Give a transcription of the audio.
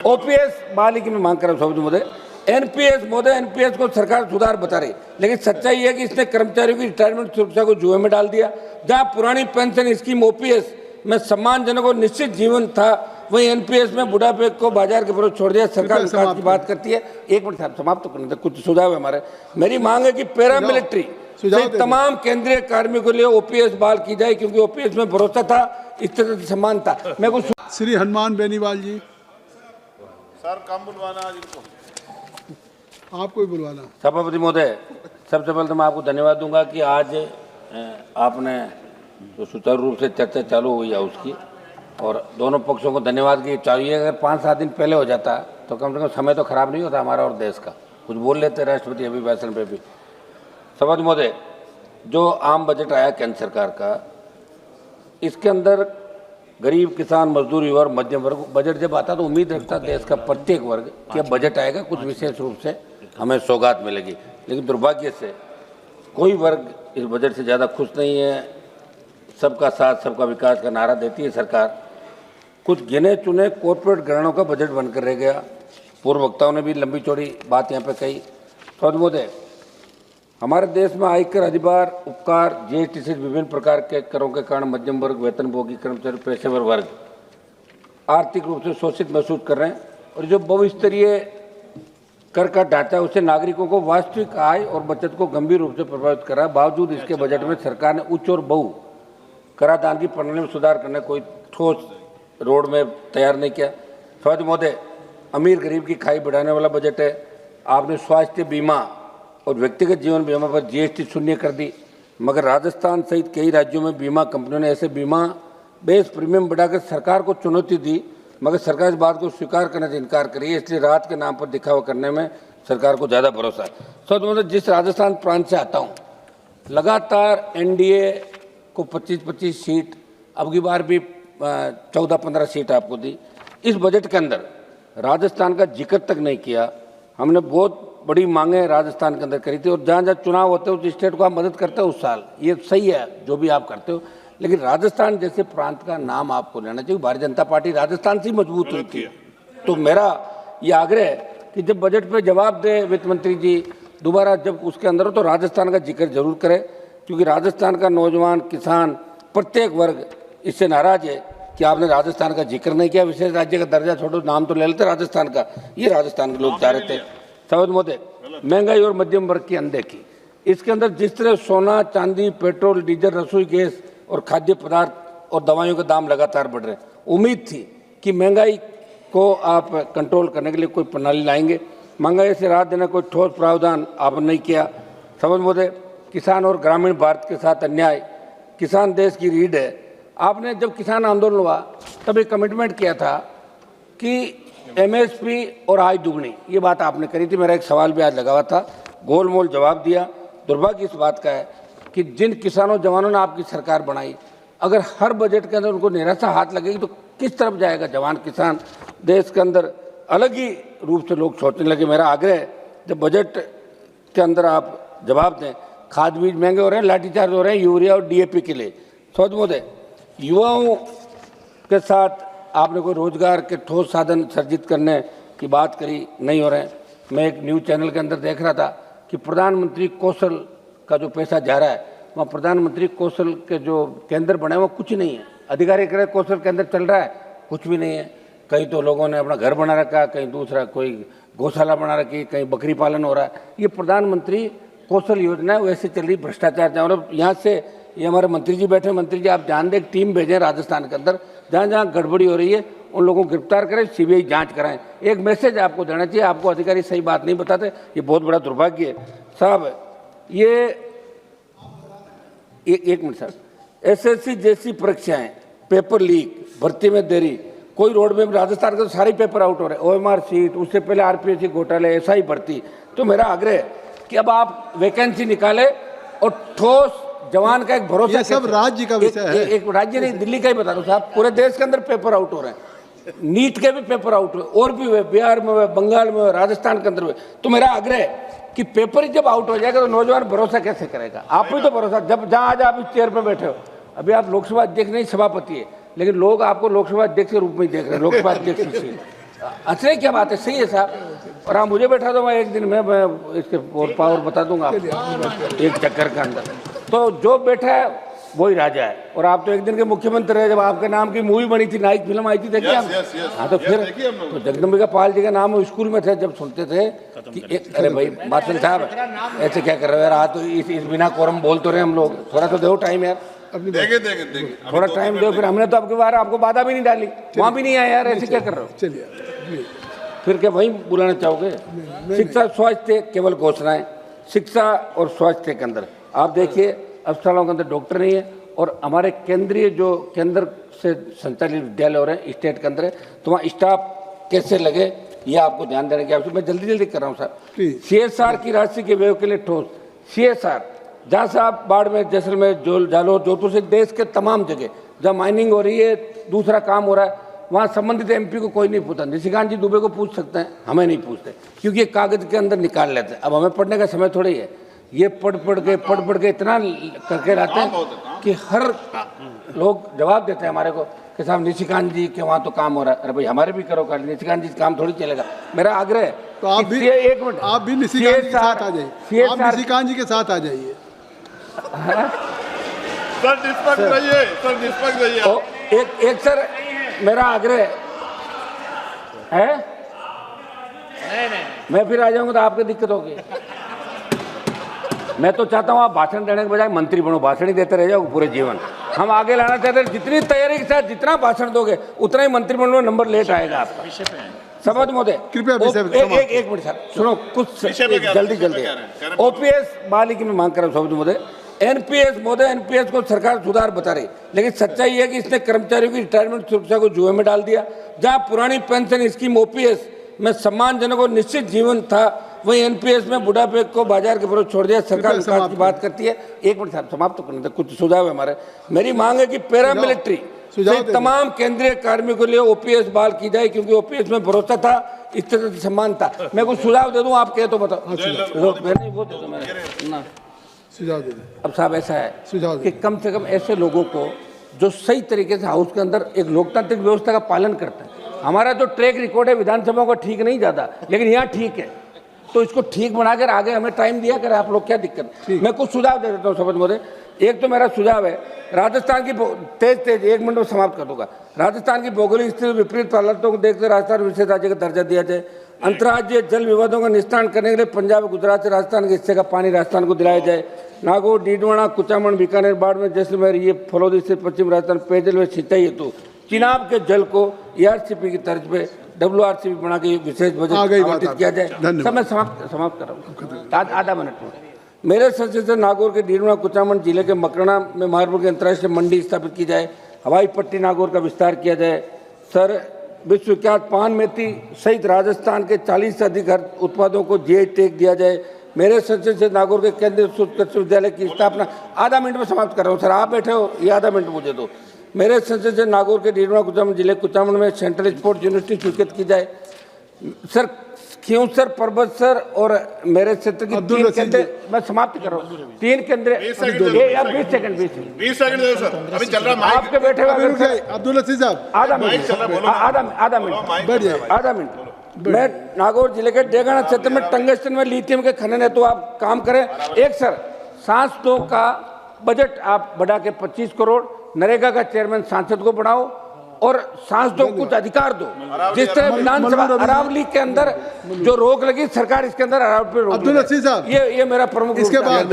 OPS बहाली की मैं मांग कर रहा हूँ महोदय। एनपीएस को सरकार सुधार बता रही, लेकिन सच्चाई है कि इसने कर्मचारियों की रिटायरमेंट सुरक्षा को जुए में डाल दिया। जहां पुरानी पेंशन स्कीम ओपीएस में सम्मानजनक और निश्चित जीवन था, वहीं एनपीएस में बुढ़ापे को बाजार के विरुद्ध छोड़ दिया। सरकार विकास की बात करती है। एक मिनट साहब, समाप्त तो करने दे, कुछ सुझाव है हमारे। मेरी मांग है कि पैरामिलिट्री तमाम केंद्रीय कार्मिकों के लिए ओपीएस बहाल की जाए, क्योंकि ओपीएस में भरोसा था, इस तरह से सम्मान था। मैं कुछ श्री हनुमान बेनीवाल जी, सर कम बुलवाना आज इनको, आपको ही बुलवाना। सभापति महोदय, सबसे पहले तो मैं आपको धन्यवाद दूंगा कि आज आपने जो सुचारू रूप से चर्चा चालू हुई है उसकी, और दोनों पक्षों को धन्यवाद की चाहिए। अगर 5-7 दिन पहले हो जाता तो कम से कम समय तो खराब नहीं होता हमारा और देश का, कुछ बोल लेते राष्ट्रपति अभिभाषण पे भी। सभापति महोदय, जो आम बजट आया केंद्र सरकार का, इसके अंदर गरीब, किसान, मजदूर, युवा और मध्यम वर्ग बजट जब आता तो उम्मीद रखता देश का प्रत्येक वर्ग कि अब बजट आएगा, कुछ विशेष रूप से हमें सौगात मिलेगी। लेकिन दुर्भाग्य से कोई वर्ग इस बजट से ज़्यादा खुश नहीं है। सबका साथ सबका विकास का नारा देती है सरकार, कुछ गिने चुने कॉर्पोरेट घरानों का बजट बनकर रह गया। पूर्व वक्ताओं ने भी लंबी चौड़ी बात यहाँ पे कही। सभापति महोदय, हमारे देश में आयकर, अधिभार, उपकार, जीएसटी से विभिन्न प्रकार के करों के कारण मध्यम वर्ग, वेतनभोगी, कर्मचारी, पेशेवर वर्ग आर्थिक रूप से शोषित महसूस कर रहे हैं। और जो बहुस्तरीय कर का ढांचा है, उससे नागरिकों को वास्तविक आय और बचत को गंभीर रूप से प्रभावित कर रहा है। बावजूद इसके बजट में सरकार ने उच्च और बहु कराधान की प्रणाली में सुधार करने कोई ठोस रोड में तैयार नहीं किया। सभापति महोदय, अमीर गरीब की खाई बढ़ाने वाला बजट है। आपने स्वास्थ्य बीमा और व्यक्तिगत जीवन बीमा पर जीएसटी शून्य कर दी, मगर राजस्थान सहित कई राज्यों में बीमा कंपनियों ने ऐसे बीमा बेस प्रीमियम बढ़ाकर सरकार को चुनौती दी, मगर सरकार इस बात को स्वीकार करने से इनकार करी है। इसलिए राहत के नाम पर दिखावा करने में सरकार को ज़्यादा भरोसा है। सच मतलब जिस राजस्थान प्रांत से आता हूँ, लगातार एनडीए को 25-25 सीट, अब की बार भी 14-15 सीट आपको दी। इस बजट के अंदर राजस्थान का जिक्र तक नहीं किया। हमने बहुत बड़ी मांगें राजस्थान के अंदर करी थी, और जहाँ जहाँ चुनाव होते हो उस स्टेट को आप मदद करते हो उस साल, ये सही है जो भी आप करते हो, लेकिन राजस्थान जैसे प्रांत का नाम आपको लेना चाहिए। भारतीय जनता पार्टी राजस्थान से ही मजबूत हुई थी। तो मेरा ये आग्रह है कि जब बजट पे जवाब दे वित्त मंत्री जी दोबारा, जब उसके अंदर हो तो राजस्थान का जिक्र जरूर करें, क्योंकि राजस्थान का नौजवान, किसान, प्रत्येक वर्ग इससे नाराज है कि आपने राजस्थान का जिक्र नहीं किया। विशेष राज्य का दर्जा छोड़ो, नाम तो ले लेते राजस्थान का, ये राजस्थान के लोग चाह रहे थे। सभापति महोदय, महंगाई और मध्यम वर्ग की अनदेखी, इसके अंदर जिस तरह सोना, चांदी, पेट्रोल, डीजल, रसोई गैस और खाद्य पदार्थ और दवाइयों के दाम लगातार बढ़ रहे हैं। उम्मीद थी कि महंगाई को आप कंट्रोल करने के लिए कोई प्रणाली लाएंगे। महंगाई से राहत देने कोई ठोस प्रावधान आपने नहीं किया। सभापति महोदय, किसान और ग्रामीण भारत के साथ अन्याय, किसान देश की रीढ़ है। आपने जब किसान आंदोलन हुआ तब एक कमिटमेंट किया था कि एमएसपी और आय दुगनी, ये बात आपने करी थी। मेरा एक सवाल भी आज लगा हुआ था, गोलमोल जवाब दिया। दुर्भाग्य इस बात का है कि जिन किसानों जवानों ने आपकी सरकार बनाई, अगर हर बजट के अंदर उनको निराशा हाथ लगेगी तो किस तरफ जाएगा जवान किसान। देश के अंदर अलग ही रूप से लोग सोचने लगे। मेरा आग्रह है, जब बजट के अंदर आप जवाब दें। खाद बीज महंगे हो रहे हैं, लाठीचार्ज हो रहे हैं यूरिया और डीएपी के लिए। सौद महोदय, युवाओं के साथ आपने कोई रोजगार के ठोस साधन सर्जित करने की बात करी, नहीं हो रहे हैं। मैं एक न्यूज़ चैनल के अंदर देख रहा था कि प्रधानमंत्री कौशल का जो पैसा जा रहा है, वहाँ प्रधानमंत्री कौशल के जो केंद्र बने हैं वो कुछ नहीं है। अधिकारी कह रहे कौशल केंद्र चल रहा है, कुछ भी नहीं है। कहीं तो लोगों ने अपना घर बना रखा, कहीं दूसरा कोई गौशाला बना रखी, कहीं बकरी पालन हो रहा है। ये प्रधानमंत्री कौशल योजना है, वैसे चल रही भ्रष्टाचार। और यहाँ से ये हमारे मंत्री जी बैठे, मंत्री जी आप ध्यान दें, टीम भेजें राजस्थान के अंदर, जहाँ जहाँ गड़बड़ी हो रही है उन लोगों को गिरफ्तार करें, सीबीआई जांच कराएं। एक मैसेज आपको देना चाहिए, आपको अधिकारी सही बात नहीं बताते, ये बहुत बड़ा दुर्भाग्य है साहब। ये एक मिनट सर, एसएससी जैसी परीक्षाएं, पेपर लीक, भर्ती में देरी, कोई रोड में राजस्थान के तो सारे पेपर आउट हो रहे हैं। ओएमआर सीट, उससे पहले आरपीएससी घोटाले, ऐसा ही भर्ती। तो मेरा आग्रह है कि अब आप वैकेंसी निकाले और ठोस जवान का एक भरोसा। ये सब राज्य का विषय है। एक राज्य नहीं, दिल्ली का ही बता दो साहब, पूरे देश के अंदर पेपर आउट हो रहे हैं। नीट के भी पेपर आउट हुए, और भी हुए, बिहार में हुए, बंगाल में हुए, राजस्थान के अंदर हुए। तो मेरा आग्रह है कि पेपर ही जब आउट हो जाएगा तो नौजवान भरोसा कैसे करेगा। आप भी तो भरोसा, जब जहां आज आप इस चेयर पे बैठे हो, अभी आप लोकसभा अध्यक्ष नहीं सभापति है, लेकिन लोग आपको लोकसभा अध्यक्ष के रूप में ही देख रहे हैं, लोकसभा अध्यक्ष। अच्छा क्या बात है, सही है साहब। और आप मुझे बैठा दो, मैं एक दिन में मैं इसके और पावर बता दूंगा आपको, एक चक्कर के अंदर। तो जो बैठा है वही राजा है। और आप तो एक दिन के मुख्यमंत्री रहे, जब आपके नाम की मूवी बनी थी, नाइक फिल्म आई थी, देखिए आप। हाँ तो फिर तो जगदम्बिका पाल जी का नाम स्कूल में थे, जब सुनते थे कि एक, अरे भाई मार्शल साहब ऐसे क्या कर रहे हो यार, तो इस बिना कोरम बोल तो रहे हम लोग, थोड़ा तो दो टाइम यार, देंगे थोड़ा टाइम दो। फिर हमने तो आपके बारे आपको बाधा भी नहीं डाली, वहाँ भी नहीं आया यार, ऐसे क्या कर रहे हो। चलिए फिर क्या वही बुलाना चाहोगे? शिक्षा स्वास्थ्य केवल घोषणाएं, शिक्षा और स्वास्थ्य के अंदर आप देखिए अस्पतालों के अंदर डॉक्टर नहीं है। और हमारे केंद्रीय जो केंद्र से संचालित विद्यालय हो रहे हैं स्टेट के अंदर है, तो वहाँ स्टाफ कैसे लगे ये आपको ध्यान देने की आवश्यकता। मैं जल्दी कर रहा हूँ साहब। CSR की राशि के व्यय के लिए ठोस CSR, जहाँ से आप बाड़मेर, जैसलमेर, जालौर, जोधपुर से देश के तमाम जगह जहाँ माइनिंग हो रही है, दूसरा काम हो रहा है, वहाँ संबंधित MP को कोई नहीं पूछता। निशिकांत जी दुबे को पूछ सकते हैं, हमें नहीं पूछते, क्योंकि ये कागज के अंदर निकाल लेते हैं। अब हमें पढ़ने का समय थोड़ी है, ये पढ़ के इतना करके लाते हैं कि हर लोग जवाब देते हैं हमारे को कि साहब निशिकांत जी के वहाँ तो काम हो रहा है। अरे भाई हमारे भी करो, निशिकांत जी काम थोड़ी चलेगा। मेरा आग्रह है तो आप भी एक मिनट, आप भी निशिकांत जी के साथ आ जाइए, आप निशिकांत जी के साथ आ जाइए। सर निष्पक्ष रहिए, सर निष्पक्ष रहिए। एक सर मेरा आग्रह है, मैं फिर आ जाऊंगा तो आपको दिक्कत होगी। मैं तो चाहता हूँ आप भाषण देने के बजाय मंत्री बनो, भाषण ही देते रह जाओ पूरे जीवन। हम आगे लाना चाहते हैं, जितनी तैयारी के साथ जितना भाषण दोगे उतना ही मंत्रिमंडल में नंबर लेट आएगा आपका। समझ महोदय कृपया एक मिनट सर सुनो, कुछ जल्दी OPS बहाली की मैं मांग कर रहा हूँ समझ महोदय। NPS को सरकार सुधार बता रही, लेकिन सच्चाई है कि इसने कर्मचारियों की रिटायरमेंट सुरक्षा को जुए में डाल दिया। जहां पुरानी पेंशन स्कीम OPS में सम्मानजनक और निश्चित जीवन था, वही NPS में बुढ़ापे को बाजार के विरोध छोड़ दिया। सरकार विकास की बात करती है। एक मिनट साहब समाप्त तो करने दे, कुछ सुझाव है हमारे। मेरी मांग है कि पैरामिलिट्री तमाम केंद्रीय कार्मिकों के लिए OPS बहाल की जाए, क्योंकि OPS में भरोसा था, इस तरह से सम्मान था। मैं कुछ सुझाव दे दूं, आप कहे तो बताओ। सुझाव दे। अब साहब ऐसा है कि कम से कम ऐसे लोगों को जो सही तरीके से हाउस के अंदर एक लोकतांत्रिक व्यवस्था का पालन करते हैं। हमारा जो ट्रैक रिकॉर्ड है विधानसभा का ठीक नहीं ज़्यादा, लेकिन यहाँ ठीक है, तो इसको ठीक बनाकर आगे हमें टाइम दिया करें आप लोग, क्या दिक्कत। मैं कुछ सुझाव दे देता हूँ समझ महोदय। एक तो मेरा सुझाव है, राजस्थान की तेज एक मिनट में समाप्त कर दूंगा। राजस्थान की भौगोलिक स्थिति विपरीत हालतों को देखते राजस्थान विशेष राज्य का दर्जा दिया जाए। अंतर्राज्यीय जल विवादों का निस्तारण करने के लिए पंजाब, गुजरात से राजस्थान के हिस्से का पानी राजस्थान को दिलाया जाए। नागौर, डीडवाना, कुचामन, बीकानेर, बाड़मेर, जैसलमेर, ये फलौदी से पश्चिम राजस्थान पेयजल व सिंचाई हेतु चिनाब के जल को ERCP की तर्ज पे WRCP बना के विशेष बजट आवंटित किया जाए। सब मैं समाप्त कर रहा हूँ, आधा मिनट में। मेरे संसद से नागौर के डीडवाना, कुचामन जिले के मकराना में मार्बल की अंतर्राष्ट्रीय मंडी स्थापित की जाए। हवाई पट्टी नागौर का विस्तार किया जाए। सर विश्वविख्यात पान मेथी सहित राजस्थान के 40 से अधिक उत्पादों को GI टैग दिया जाए। मेरे संसद से नागौर के केंद्रीय कृषि विद्यालय की स्थापना, आधा मिनट में समाप्त कर रहा हूँ सर, आप बैठे हो, ये आधा मिनट मुझे दो। मेरे संसद से नागौर के डीडवाना, कुचामन जिले कुचामन में सेंट्रल स्पोर्ट्स यूनिवर्सिटी स्वीकृत की जाए। सर क्यों सर पर्वत सर और मेरे क्षेत्र की 3 केंद्र, मैं समाप्त कर रहा हूँ, 3 केंद्र। 20 सेकंड सर, अभी चल रहा है आपके बैठे हुए अब्दुल अजीज साहब, आधा मिनट। मैं नागौर जिले के डेगाना क्षेत्र में टंगस्टन में लिथियम के खनन है, तो आप काम करें। एक सर सांसदों का बजट आप बढ़ा के 25 करोड़, नरेगा का चेयरमैन सांसद को बढ़ाओ और सांसदों को कुछ अधिकार दो, जिससे विधानसभा अरावली के अंदर जो रोक लगी सरकार इसके अंदर अरावली पे रोक। अब्दुल अजीज साहब, ये मेरा प्रमुख इसके बाद